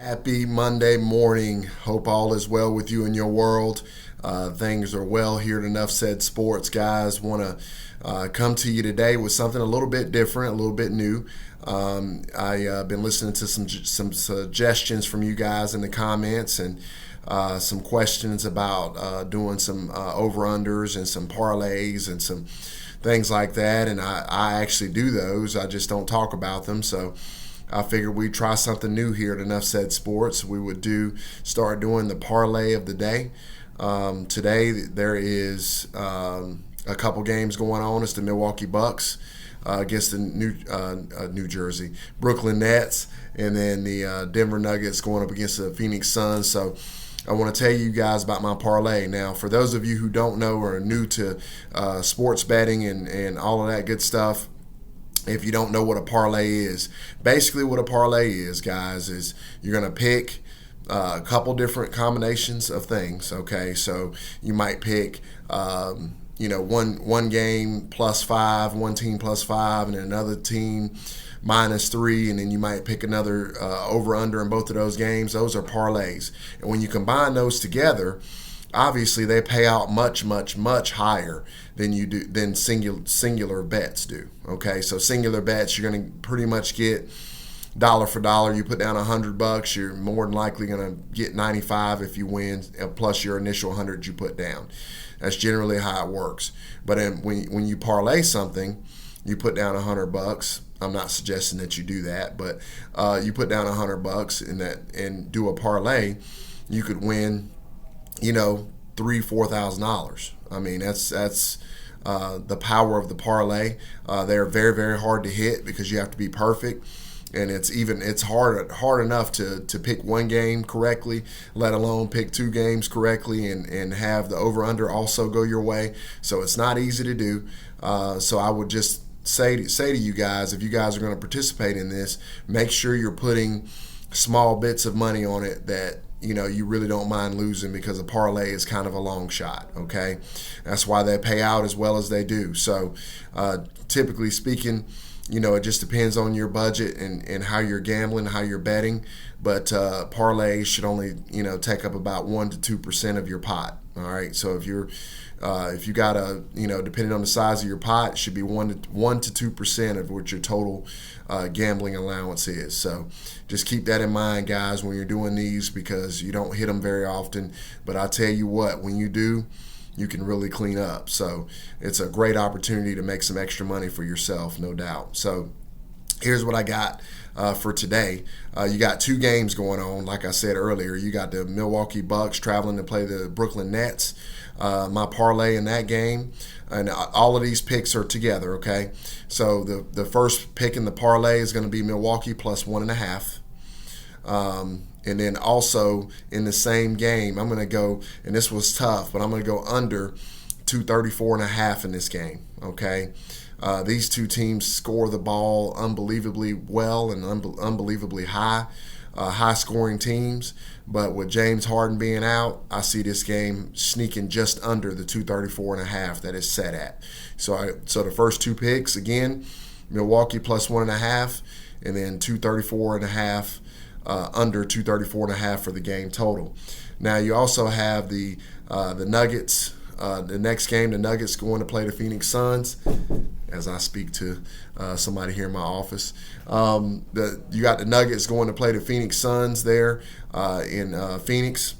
Happy Monday morning. Hope all is well with you in your world. Things are well here at Enough Said Sports, guys. Want to come to you today with something a little bit different, a little bit new. I've been listening to some suggestions from you guys in the comments and some questions about doing some over-unders and some parlays and some things like that. And I actually do those. I just don't talk about them. So I figured we'd try something new here at Enough Said Sports. We would start doing the parlay of the day. Today there is a couple games going on. It's the Milwaukee Bucks against the New Jersey Brooklyn Nets, and then the Denver Nuggets going up against the Phoenix Suns. So I want to tell you guys about my parlay. Now, for those of you who don't know or are new to sports betting and all of that good stuff, if you don't know what a parlay is, basically what a parlay is, guys, is you're going to pick a couple different combinations of things, okay? So you might pick, one game +5, one team +5, and then another team -3, and then you might pick another over-under in both of those games. Those are parlays. And when you combine those together, obviously they pay out much, much, much higher than singular bets do. Okay, so singular bets, you're going to pretty much get dollar for dollar. You put down $100, you're more than likely going to get 95 if you win, plus your initial 100 you put down. That's generally how it works. But when you parlay something, you put down $100. I'm not suggesting that you do that, but you put down $100 and do a parlay, you could win, $3,000-$4,000. I mean, that's the power of the parlay. They're very, very hard to hit because you have to be perfect, and it's hard enough to pick one game correctly, let alone pick two games correctly and have the over under also go your way. So it's not easy to do. So I would just say to you guys, if you guys are going to participate in this, make sure you're putting small bits of money on it that you really don't mind losing, because a parlay is kind of a long shot, okay? That's why they pay out as well as they do. So typically speaking, it just depends on your budget and how you're gambling, how you're betting. But parlays should only, take up about 1% to 2% of your pot. All right. So if you got depending on the size of your pot, it should be 1% to 2% of what your total gambling allowance is. So just keep that in mind, guys, when you're doing these, because you don't hit them very often. But I tell you what, when you do, you can really clean up. So it's a great opportunity to make some extra money for yourself, no doubt. So here's what I got for today. You got two games going on. Like I said earlier, you got the Milwaukee Bucks traveling to play the Brooklyn Nets. My parlay in that game, and all of these picks are together, okay? So the first pick in the parlay is going to be Milwaukee +1.5. And then also in the same game, I'm going to go, and this was tough, but I'm going to go under 234.5 in this game, okay? These two teams score the ball unbelievably well and unbelievably high, high-scoring teams. But with James Harden being out, I see this game sneaking just under the 234.5 that it's set at. So the first two picks, again, Milwaukee +1.5, and then 234.5. Under 234.5 for the game total. Now you also have the Nuggets. The next game, the Nuggets going to play the Phoenix Suns. As I speak to somebody here in my office, you got the Nuggets going to play the Phoenix Suns there in Phoenix.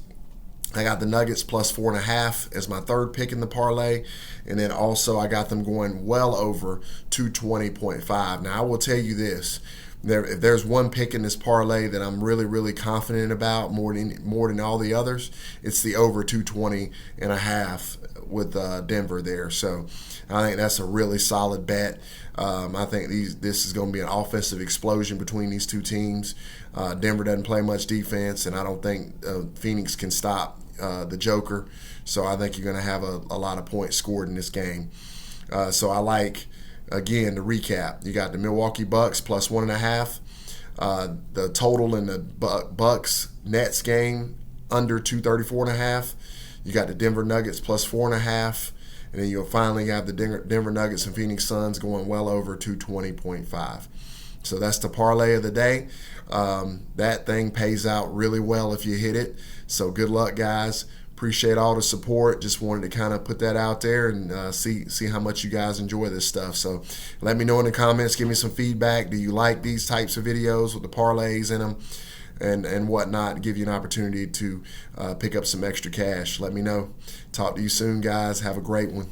I got the Nuggets +4.5 as my third pick in the parlay, and then also I got them going well over 220.5. Now I will tell you this. If there's one pick in this parlay that I'm really, really confident about more than all the others, it's the over 220.5 with Denver there. So I think that's a really solid bet. I think this is going to be an offensive explosion between these two teams. Denver doesn't play much defense, and I don't think Phoenix can stop the Joker. So I think you're going to have a lot of points scored in this game. So I like. Again, to recap, you got the Milwaukee Bucks +1.5. The total in the Bucks Nets game under 234.5. You got the Denver Nuggets +4.5, and then you'll finally have the Denver Nuggets and Phoenix Suns going well over 220.5. So that's the parlay of the day. That thing pays out really well if you hit it. So good luck, guys. Appreciate all the support. Just wanted to kind of put that out there and see how much you guys enjoy this stuff. So let me know in the comments. Give me some feedback. Do you like these types of videos with the parlays in them and whatnot? Give you an opportunity to pick up some extra cash. Let me know. Talk to you soon, guys. Have a great one.